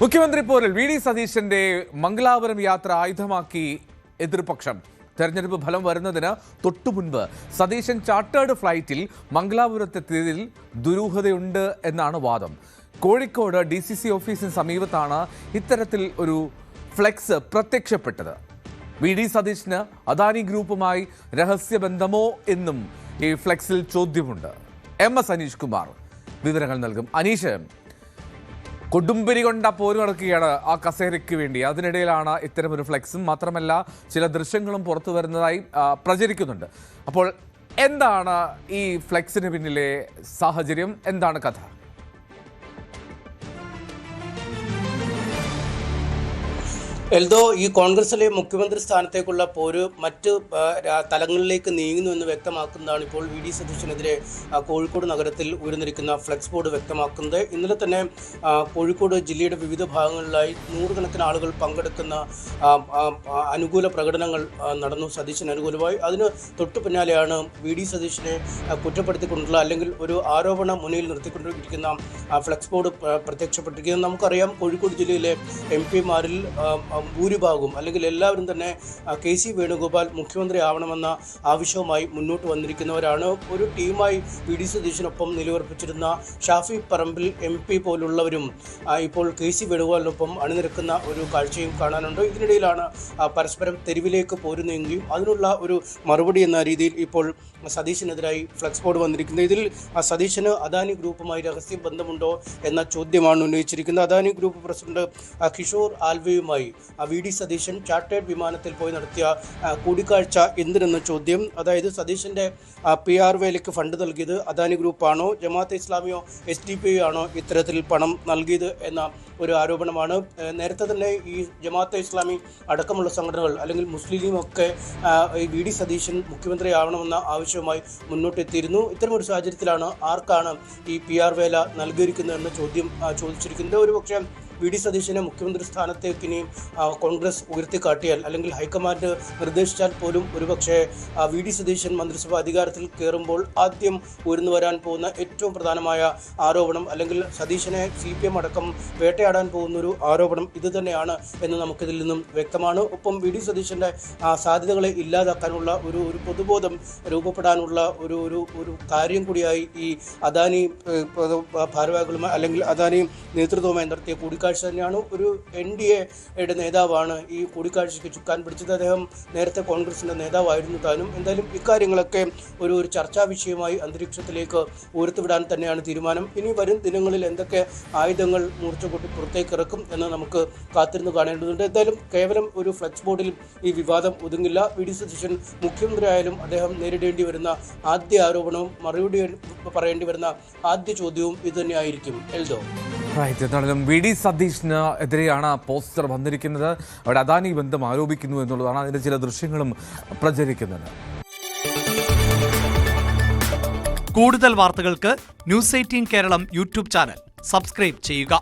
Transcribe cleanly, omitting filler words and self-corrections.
മുഖ്യമന്ത്രി പോരിൽ V D സതീശന്റെ മംഗലാപുരം യാത്ര ആയുധമാക്കി എതിർപക്ഷം. തെരഞ്ഞെടുപ്പ് ഫലം വരുന്നതിന് തൊട്ടുമുൻപ് സതീശൻ ചാർട്ടേഡ് ഫ്ലൈറ്റിൽ മംഗലാപുരത്തെത്തിയതിൽ ദുരൂഹതയുണ്ട് എന്നാണ് വാദം. കോഴിക്കോട് DCC ഓഫീസിന് സമീപത്താണ് ഇത്തരത്തിൽ ഒരു ഫ്ലെക്സ് പ്രത്യക്ഷപ്പെട്ടത്. വി ഡി സതീശന് അദാനി ഗ്രൂപ്പുമായി രഹസ്യബന്ധമോ എന്നും ഈ ഫ്ലെക്സിൽ ചോദ്യമുണ്ട്. MS അനീഷ് കുമാർ വിവരങ്ങൾ നൽകും. അനീഷ്, കൊടുമ്പിരി കൊണ്ട പോര് നടക്കുകയാണ് ആ കസേരയ്ക്ക് വേണ്ടി. അതിനിടയിലാണ് ഇത്തരമൊരു ഫ്ലെക്സും മാത്രമല്ല ചില ദൃശ്യങ്ങളും പുറത്തു വരുന്നതായി പ്രചരിക്കുന്നുണ്ട്. അപ്പോൾ എന്താണ് ഈ ഫ്ലെക്സിന് പിന്നിലെ സാഹചര്യം? എന്താണ് കഥ? എൽദോ, ഈ കോൺഗ്രസിലെ മുഖ്യമന്ത്രി സ്ഥാനത്തേക്കുള്ള പോര് മറ്റ് തലങ്ങളിലേക്ക് നീങ്ങുന്നുവെന്ന് വ്യക്തമാക്കുന്നതാണ് ഇപ്പോൾ വി ഡി സതീശനെതിരെ കോഴിക്കോട് നഗരത്തിൽ ഉയർന്നിരിക്കുന്ന ഫ്ലെക്സ് ബോർഡ് വ്യക്തമാക്കുന്നത്. ഇന്നലെ തന്നെ കോഴിക്കോട് ജില്ലയുടെ വിവിധ ഭാഗങ്ങളിലായി നൂറുകണക്കിന് ആളുകൾ പങ്കെടുക്കുന്ന അനുകൂല പ്രകടനങ്ങൾ നടന്നു, സതീശന് അനുകൂലമായി. അതിന് തൊട്ടു പിന്നാലെയാണ് വി ഡി സതീശനെ കുറ്റപ്പെടുത്തിക്കൊണ്ടുള്ള അല്ലെങ്കിൽ ഒരു ആരോപണ മുന്നിൽ നിർത്തിക്കൊണ്ടിരിക്കുന്ന ഫ്ലെക്സ് ബോർഡ് പ്രത്യക്ഷപ്പെട്ടിരിക്കുന്നത്. നമുക്കറിയാം, കോഴിക്കോട് ജില്ലയിലെ MP-മാരിൽ ഭൂരിഭാഗവും അല്ലെങ്കിൽ എല്ലാവരും തന്നെ KC വേണുഗോപാൽ മുഖ്യമന്ത്രി ആവണമെന്ന ആവശ്യവുമായി മുന്നോട്ട് വന്നിരിക്കുന്നവരാണ്. ഒരു ടീമായി V D സതീശനൊപ്പം നിലയുറപ്പിച്ചിരുന്ന Shafi Parambil MP പോലുള്ളവരും ഇപ്പോൾ KC വേണുഗോപാലിനൊപ്പം അണിനിരക്കുന്ന ഒരു കാഴ്ചയും കാണാനുണ്ട്. ഇതിനിടയിലാണ് പരസ്പരം തെരുവിലേക്ക് പോരുന്നെങ്കിലും അതിനുള്ള ഒരു മറുപടി എന്ന രീതിയിൽ ഇപ്പോൾ സതീശനെതിരായി ഫ്ലെക്സ് ബോർഡ് വന്നിരിക്കുന്നത്. ഇതിൽ സതീശന് അദാനി ഗ്രൂപ്പുമായി രഹസ്യ ബന്ധമുണ്ടോ എന്ന ചോദ്യമാണ് ഉന്നയിച്ചിരിക്കുന്നത്. അദാനി ഗ്രൂപ്പ് പ്രസിഡന്റ് കിഷോർ ആൽവയുമായി വി ഡി സതീശൻ ചാർട്ടേഡ് വിമാനത്തിൽ പോയി നടത്തിയ കൂടിക്കാഴ്ച എന്തിനെന്ന ചോദ്യം. അതായത് സതീശന്റെ PR വേലയ്ക്ക് ഫണ്ട് നൽകിയത് അദാനി ഗ്രൂപ്പാണോ, ജമാഅത്തെ ഇസ്ലാമിയോ SDP ആണോ ഇത്തരത്തിൽ പണം നൽകിയത് എന്ന ഒരു ആരോപണമാണ്. നേരത്തെ തന്നെ ഈ ജമാഅത്തെ ഇസ്ലാമി അടക്കമുള്ള സംഘടനകൾ അല്ലെങ്കിൽ മുസ്ലിം ലീഗൊക്കെ വി ഡി സതീശൻ മുഖ്യമന്ത്രി ആവണമെന്ന ആവശ്യവുമായി മുന്നോട്ടെത്തിയിരുന്നു. ഇത്തരമൊരു സാഹചര്യത്തിലാണ് ആർക്കാണ് ഈ PR വേല നൽകിയിരിക്കുന്നതെന്ന ചോദ്യം ചോദിച്ചിരിക്കുന്നത്. ഒരുപക്ഷെ വി ഡി സതീശനെ മുഖ്യമന്ത്രി സ്ഥാനത്തേക്ക് ഇനി കോൺഗ്രസ് ഉയർത്തിക്കാട്ടിയാൽ അല്ലെങ്കിൽ ഹൈക്കമാൻഡ് നിർദ്ദേശിച്ചാൽ പോലും ഒരുപക്ഷെ വി ഡി സതീശൻ മന്ത്രിസഭ അധികാരത്തിൽ കയറുമ്പോൾ ആദ്യം ഉയർന്നു വരാൻ പോകുന്ന ഏറ്റവും പ്രധാനമായ ആരോപണം അല്ലെങ്കിൽ സതീശനെ CPM അടക്കം വേട്ടയാടാൻ പോകുന്നൊരു ആരോപണം ഇത് തന്നെയാണ് എന്ന് നമുക്കിതിൽ നിന്നും വ്യക്തമാണ്. ഒപ്പം വി ഡി സതീശൻ്റെ സാധ്യതകളെ ഇല്ലാതാക്കാനുള്ള ഒരു പൊതുബോധം രൂപപ്പെടാനുള്ള ഒരു കാര്യം കൂടിയായി ഈ അദാനി ഭാരവാഹികളുമായി അല്ലെങ്കിൽ അദാനി നേതൃത്വവുമായി നടത്തിയ കൂടിക്കാഴ്ച തന്നെയാണ്. ഒരു NDAയുടെ നേതാവാണ് ഈ കൂടിക്കാഴ്ചയ്ക്ക് ചുക്കാൻ പിടിച്ചത്. അദ്ദേഹം നേരത്തെ കോൺഗ്രസിൻ്റെ നേതാവായിരുന്നു താനും. എന്തായാലും ഇക്കാര്യങ്ങളൊക്കെ ഒരു ചർച്ചാ വിഷയമായി അന്തരീക്ഷത്തിലേക്ക് ഉയർത്തിവിടാൻ തന്നെയാണ് തീരുമാനം. ഇനി വരും ദിനങ്ങളിൽ എന്തൊക്കെ ആയുധങ്ങൾ മൂർച്ച കൂട്ടി പുറത്തേക്ക് ഇറക്കും എന്ന് നമുക്ക് കാത്തിരുന്ന് കാണേണ്ടതുണ്ട്. എന്തായാലും കേവലം ഒരു ഫ്ലെക്സ് ബോർഡിൽ ഈ വിവാദം ഒതുങ്ങില്ല. വി ഡി സതീശൻ മുഖ്യമന്ത്രി ആയാലും അദ്ദേഹം നേരിടേണ്ടി വരുന്ന ആദ്യ ആരോപണവും മറുപടി പറയേണ്ടി വരുന്ന ആദ്യ ചോദ്യവും ഇതുതന്നെയായിരിക്കും. എൽദോ, എന്നാലും വി ഡി സതീശന് എതിരെയാണ് പോസ്റ്റർ വന്നിരിക്കുന്നത്. അവിടെ അദാനി ബന്ധം ആരോപിക്കുന്നു എന്നുള്ളതാണ്. അതിൻ്റെ ചില ദൃശ്യങ്ങളും പ്രചരിക്കുന്നത്. കൂടുതൽ വാർത്തകൾക്ക് News 18 Keralam YouTube channel subscribe ചെയ്യുക.